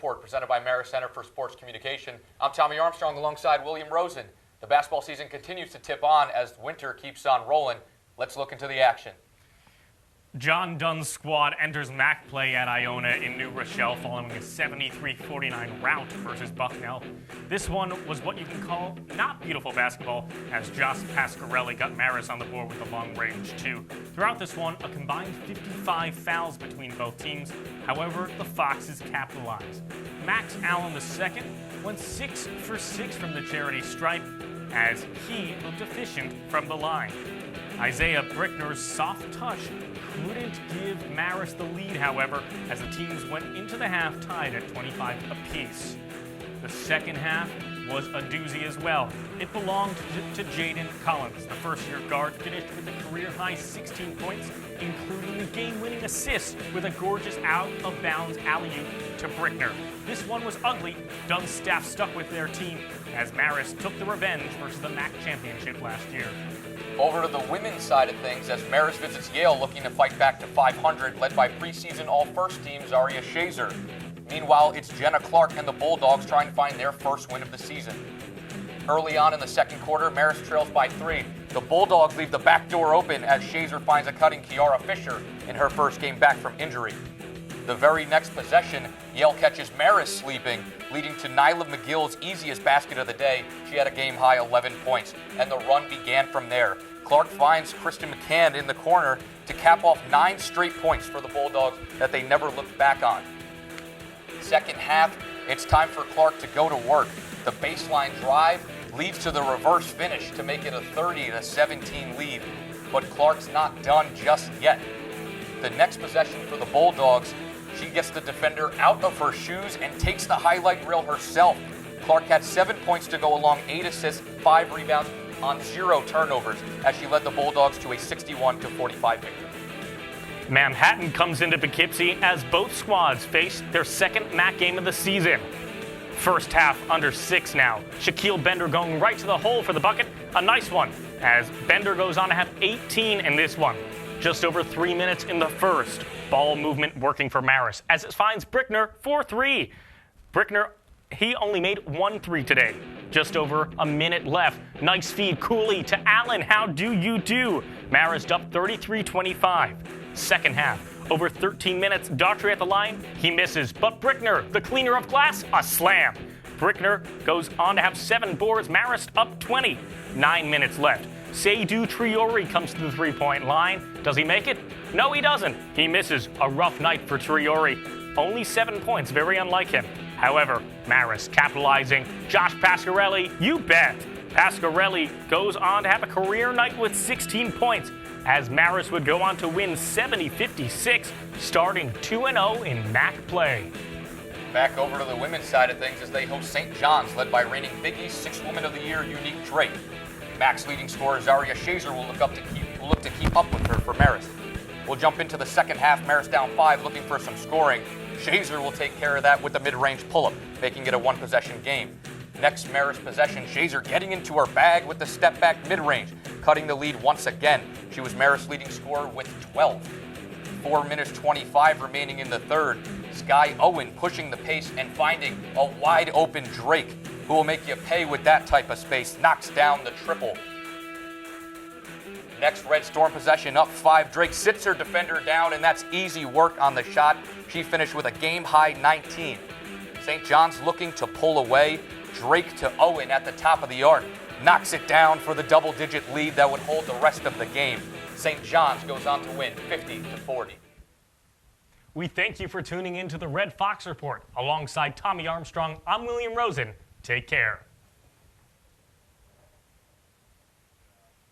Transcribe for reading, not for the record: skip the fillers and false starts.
Report, presented by Marist Center for Sports Communication. I'm Tommy Armstrong alongside William Rosen. The basketball season continues to tip on as winter keeps on rolling. Let's look into the action. John Dunn's squad enters MAC play at Iona in New Rochelle following a 73-49 rout versus Bucknell. This one was what you can call not beautiful basketball, as Josh Pasquarelli got Marist on the board with a long-range two. Throughout this one, a combined 55 fouls between both teams. However, the Foxes capitalized. Max Allen II went 6 for 6 from the charity stripe, as he looked efficient from the line. Isaiah Brickner's soft touch couldn't give Marist the lead, however, as the teams went into the half tied at 25 apiece. The second half was a doozy as well. It belonged to Jaden Collins. The first-year guard finished with a career-high 16 points, including a game-winning assist with a gorgeous out-of-bounds alley-oop to Brickner. This one was ugly. Dunn's staff stuck with their team as Marist took the revenge versus the MAC championship last year. Over to the women's side of things as Marist visits Yale looking to fight back to 500, led by preseason all-first team Zaria Shazer. Meanwhile, it's Jenna Clark and the Bulldogs trying to find their first win of the season. Early on in the second quarter, Marist trails by 3. The Bulldogs leave the back door open as Shazer finds a cutting Kiara Fisher in her first game back from injury. The very next possession, Yale catches Marist sleeping, leading to Nyla McGill's easiest basket of the day. She had a game-high 11 points, and the run began from there. Clark finds Kristen McCann in the corner to cap off 9 straight points for the Bulldogs that they never looked back on. Second half, it's time for Clark to go to work. The baseline drive leads to the reverse finish to make it a 30-17 lead, but Clark's not done just yet. The next possession for the Bulldogs, she gets the defender out of her shoes and takes the highlight reel herself. Clark had 7 points to go along, 8 assists, 5 rebounds on 0 turnovers as she led the Bulldogs to a 61-45 victory. Manhattan comes into Poughkeepsie as both squads face their second MAC game of the season. First half under 6 now. Shaquille Bender going right to the hole for the bucket. A nice one, as Bender goes on to have 18 in this one. Just over 3 minutes in the first. Ball movement working for Marist as it finds Brickner for 3. Brickner, he only made 1 3 today. Just over a minute left. Nice feed, Cooley to Allen. How do you do? Marist up 33-25. Second half, over 13 minutes. Daughtry at the line, he misses. But Brickner, the cleaner of glass, a slam. Brickner goes on to have 7 boards. Marist up 20. 9 minutes left. Seydou Traore comes to the three-point line. Does he make it? No, he doesn't. He misses. A rough night for Traore. Only 7 points, very unlike him. However, Marist capitalizing. Josh Pasquarelli, you bet. Pasquarelli goes on to have a career night with 16 points, as Marist would go on to win 70-56, starting 2-0 in MAC play. Back over to the women's side of things as they host St. John's, led by reigning Big East 6th Woman of the Year, Unique Drake. MAC's leading scorer Zaria Shazer will look to keep up with her for Marist. We'll jump into the second half. Marist down 5, looking for some scoring. Shazer will take care of that with a mid-range pull-up, making it a 1-possession game. Next Marist possession, Shazer getting into her bag with the step-back mid-range, cutting the lead once again. She was Marist's leading scorer with 12. 4 minutes 25 remaining in the third. Sky Owen pushing the pace and finding a wide-open Drake, who will make you pay with that type of space. Knocks down the triple. Next Red Storm possession, up 5. Drake sits her defender down, and that's easy work on the shot. She finished with a game-high 19. St. John's looking to pull away. Drake to Owen at the top of the arc. Knocks it down for the double-digit lead that would hold the rest of the game. St. John's goes on to win 50-40. We thank you for tuning in to the Red Fox Report. Alongside Tommy Armstrong, I'm William Rosen. Take care.